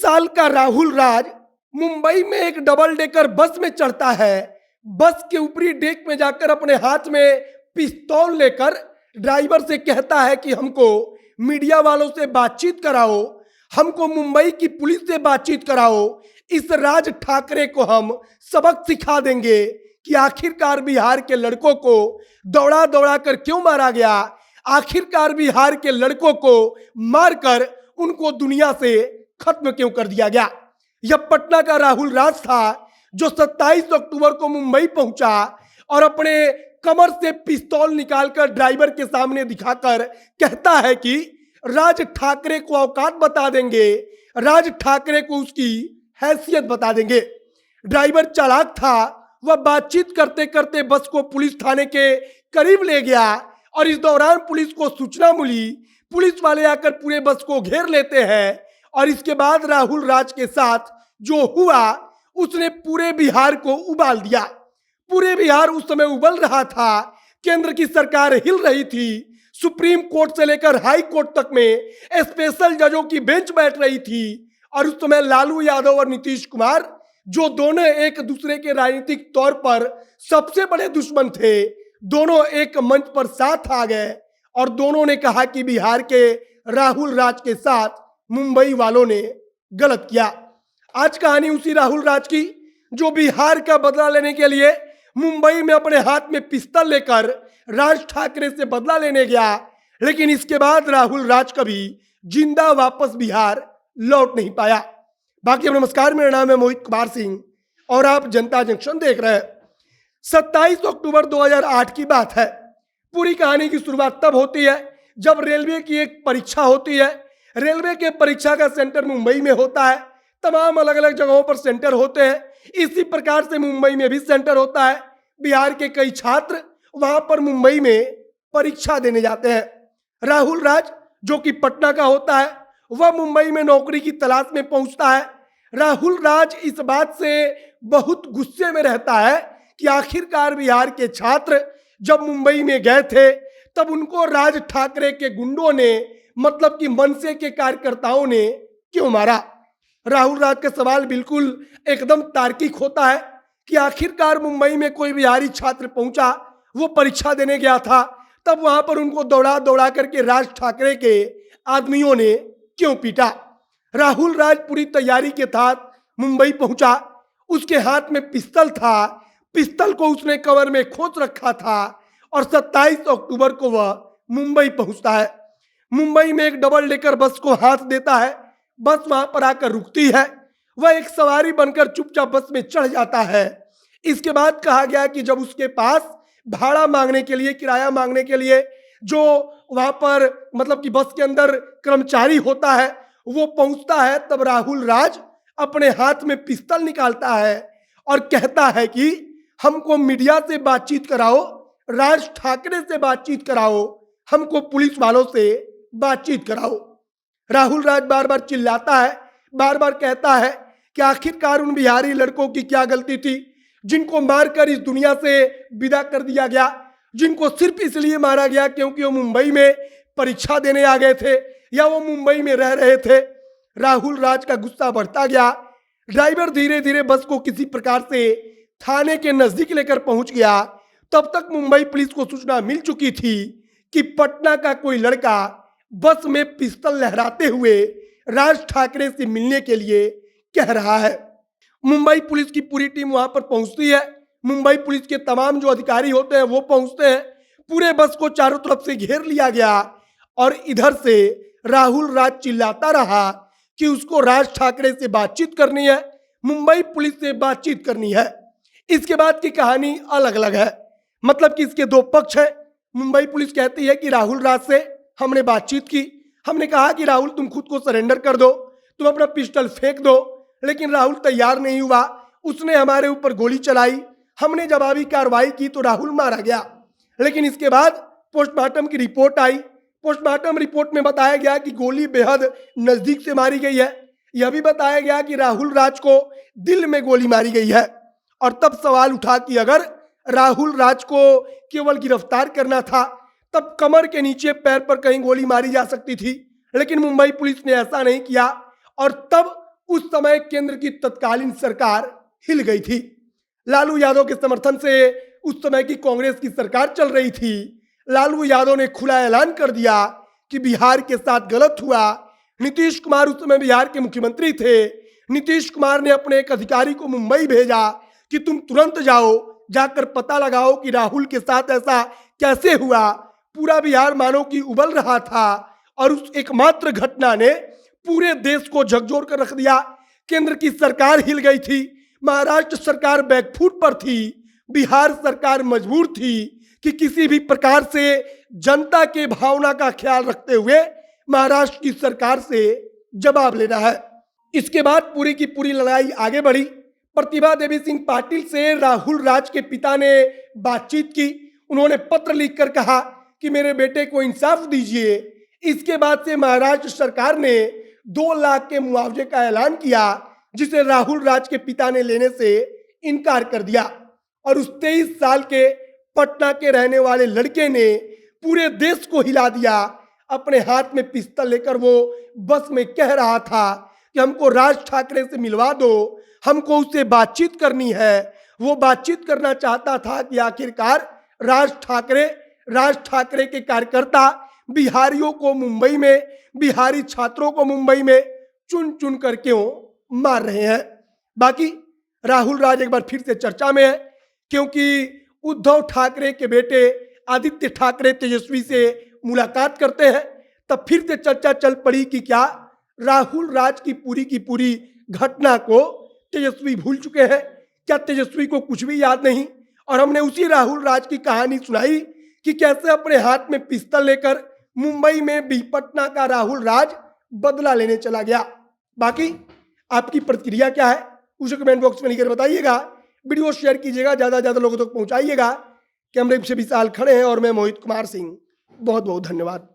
साल का राहुल राज मुंबई में एक डबल डेकर बस में चढ़ता है। बस के ऊपरी डेक में जाकर अपने हाथ में पिस्तौल लेकर ड्राइवर से कहता है कि हमको मीडिया वालों से बातचीत कराओ, हमको मुंबई की पुलिस से बातचीत कराओ। इस राज ठाकरे को हम सबक सिखा देंगे कि आखिरकार बिहार के लड़कों को दौड़ा दौड़ा कर क्यों मारा गया, आखिरकार बिहार के लड़कों को मारकर उनको दुनिया से खत्म क्यों कर दिया गया। यह पटना का राहुल राज था जो 27 अक्टूबर को मुंबई पहुंचा और अपने कमर से पिस्तौल निकालकर ड्राइवर के सामने दिखाकर कहता है कि राज ठाकरे को औकात बता देंगे, राज ठाकरे को उसकी हैसियत बता देंगे। ड्राइवर चालाक था, वह बातचीत करते करते बस को पुलिस थाने के करीब ले गया और इस दौरान पुलिस को सूचना मिली। पुलिस वाले आकर पूरे बस को घेर लेते हैं और इसके बाद राहुल राज के साथ जो हुआ उसने पूरे बिहार को उबाल दिया। पूरे बिहार उस समय उबल रहा था, केंद्र की सरकार हिल रही थी, सुप्रीम कोर्ट से लेकर हाई कोर्ट तक में स्पेशल जजों की बेंच बैठ रही थी और उस समय लालू यादव और नीतीश कुमार जो दोनों एक दूसरे के राजनीतिक तौर पर सबसे बड़े दुश्मन थे, दोनों एक मंच पर साथ आ गए और दोनों ने कहा कि बिहार के राहुल राज के साथ मुंबई वालों ने गलत किया। आज कहानी उसी राहुल राज की जो बिहार का बदला लेने के लिए मुंबई में अपने हाथ में पिस्तौल लेकर राज ठाकरे से बदला लेने गया, लेकिन इसके बाद राहुल राज कभी जिंदा वापस बिहार लौट नहीं पाया। बाकी नमस्कार, मेरा नाम है मोहित कुमार सिंह और आप जनता जंक्शन देख रहे हैं। 27 अक्टूबर 2008 की बात है। पूरी कहानी की शुरुआत तब होती है जब रेलवे की एक परीक्षा होती है। रेलवे के परीक्षा का सेंटर मुंबई में होता है, तमाम अलग अलग जगहों पर सेंटर होते हैं। इसी प्रकार से मुंबई में भी सेंटर होता है। बिहार के कई छात्र वहां पर मुंबई में परीक्षा देने जाते हैं। राहुल राज जो कि पटना का होता है, वह मुंबई में नौकरी की तलाश में पहुंचता है। राहुल राज इस बात से बहुत गुस्से में रहता है कि आखिरकार बिहार के छात्र जब मुंबई में गए थे तब उनको राज ठाकरे के गुंडों ने, मतलब कि मनसे के कार्यकर्ताओं ने क्यों मारा। राहुल राज का सवाल बिल्कुल एकदम तार्किक होता है कि आखिरकार मुंबई में कोई बिहारी छात्र पहुंचा, वो परीक्षा देने गया था, तब वहां पर उनको दौड़ा दौड़ा करके राज ठाकरे के आदमियों ने क्यों पीटा। राहुल राज पूरी तैयारी के साथ मुंबई पहुंचा। उसके हाथ में पिस्तौल था, पिस्तौल को उसने कमर में खोस रखा था और 27 अक्टूबर को वह मुंबई पहुंचता है। मुंबई में एक डबल डेकर बस को हाथ देता है। बस वहां पर आकर रुकती है। वह एक सवारी बनकर चुपचाप बस में चढ़ जाता है। इसके बाद कहा गया कि जब उसके पास भाड़ा मांगने के लिए, किराया मांगने के लिए जो वहां पर मतलब कि बस के अंदर कर्मचारी होता है वो पहुंचता है, तब राहुल राज अपने हाथ में पिस्तौल निकालता है और कहता है कि हमको मीडिया से बातचीत कराओ, राज ठाकरे से बातचीत कराओ, हमको पुलिस वालों से बातचीत कराओ। राहुल राज बार बार चिल्लाता है, बार बार कहता है कि आखिरकार उन बिहारी लड़कों की क्या गलती थी जिनको मारकर इस दुनिया से विदा कर दिया गया, जिनको सिर्फ इसलिए मारा गया क्योंकि वो मुंबई में परीक्षा देने आ गए थे या वो मुंबई में रह रहे थे। राहुल राज का गुस्सा बढ़ता गया। ड्राइवर धीरे धीरे बस को किसी प्रकार से थाने के नजदीक लेकर पहुंच गया। तब तक मुंबई पुलिस को सूचना मिल चुकी थी कि पटना का कोई लड़का बस में पिस्तौल लहराते हुए राज ठाकरे से मिलने के लिए कह रहा है। मुंबई पुलिस की पूरी टीम वहां पर पहुंचती है। मुंबई पुलिस के तमाम जो अधिकारी होते हैं वो पहुंचते हैं। पूरे बस को चारों तरफ से घेर लिया गया और इधर से राहुल राज चिल्लाता रहा कि उसको राज ठाकरे से बातचीत करनी है, मुंबई पुलिस से बातचीत करनी है। इसके बाद की कहानी अलग अलग है, मतलब कि इसके दो पक्ष हैं। मुंबई पुलिस कहती है कि राहुल राज से हमने बातचीत की, हमने कहा कि राहुल तुम खुद को सरेंडर कर दो, तुम अपना पिस्टल फेंक दो, लेकिन राहुल तैयार नहीं हुआ। उसने हमारे ऊपर गोली चलाई, हमने जवाबी कार्रवाई की तो राहुल मारा गया। लेकिन इसके बाद पोस्टमार्टम की रिपोर्ट आई। पोस्टमार्टम रिपोर्ट में बताया गया कि गोली बेहद नजदीक से मारी गई है। यह भी बताया गया कि राहुल राज को दिल में गोली मारी गई है। और तब सवाल उठा कि अगर राहुल राज को केवल गिरफ्तार करना था तब कमर के नीचे पैर पर कहीं गोली मारी जा सकती थी, लेकिन मुंबई पुलिस ने ऐसा नहीं किया और तब उस समय केंद्र की तत्कालीन सरकार हिल गई थी। लालू यादव के समर्थन से उस समय की कांग्रेस की सरकार चल रही थी। लालू यादव ने खुला ऐलान कर दिया कि बिहार के साथ गलत हुआ। नीतीश कुमार उस समय बिहार के मुख्यमंत्री थे। नीतीश कुमार ने अपने एक अधिकारी को मुंबई भेजा कि तुम तुरंत जाओ, जाकर पता लगाओ कि राहुल के साथ ऐसा कैसे हुआ। पूरा बिहार मानो कि उबल रहा था और उस एकमात्र घटना ने पूरे देश को झकझोर कर रख दिया। केंद्र की सरकार हिल गई थी, महाराष्ट्र सरकार बैकफुट पर थी, बिहार सरकार मजबूर थी कि किसी भी प्रकार से जनता के भावना का ख्याल रखते हुए महाराष्ट्र की सरकार से जवाब लेना है। इसके बाद पूरी की पूरी लड़ाई आगे बढ़ी। प्रतिभा देवी सिंह पाटिल से राहुल राज के पिता ने बातचीत की। उन्होंने पत्र लिखकर कहा कि मेरे बेटे को इंसाफ दीजिए। इसके बाद से महाराष्ट्र सरकार ने 2 लाख के मुआवजे का ऐलान किया, जिसे राहुल राज के पिता ने लेने से इनकार कर दिया। और उस 23 साल के पटना के रहने वाले लड़के ने पूरे देश को हिला दिया। अपने हाथ में पिस्तौल लेकर वो बस में कह रहा था कि हमको राज ठाकरे से मिलवा दो, हमको उससे बातचीत करनी है। वो बातचीत करना चाहता था कि आखिरकार राज ठाकरे के कार्यकर्ता बिहारियों को मुंबई में, बिहारी छात्रों को मुंबई में चुन चुन कर क्यों मार रहे हैं। बाकी राहुल राज एक बार फिर से चर्चा में है, क्योंकि उद्धव ठाकरे के बेटे आदित्य ठाकरे तेजस्वी से मुलाकात करते हैं। तब फिर से चर्चा चल पड़ी कि क्या राहुल राज की पूरी घटना को तेजस्वी भूल चुके हैं, क्या तेजस्वी को कुछ भी याद नहीं। और हमने उसी राहुल राज की कहानी सुनाई कि कैसे अपने हाथ में पिस्तौल लेकर मुंबई में पटना का राहुल राज बदला लेने चला गया। बाकी आपकी प्रतिक्रिया क्या है उसे कमेंट बॉक्स में लिखकर बताइएगा। वीडियो शेयर कीजिएगा, ज़्यादा से ज़्यादा लोगों तक पहुंचाइएगा। कैमरे से विशाल खड़े हैं और मैं मोहित कुमार सिंह। बहुत बहुत धन्यवाद।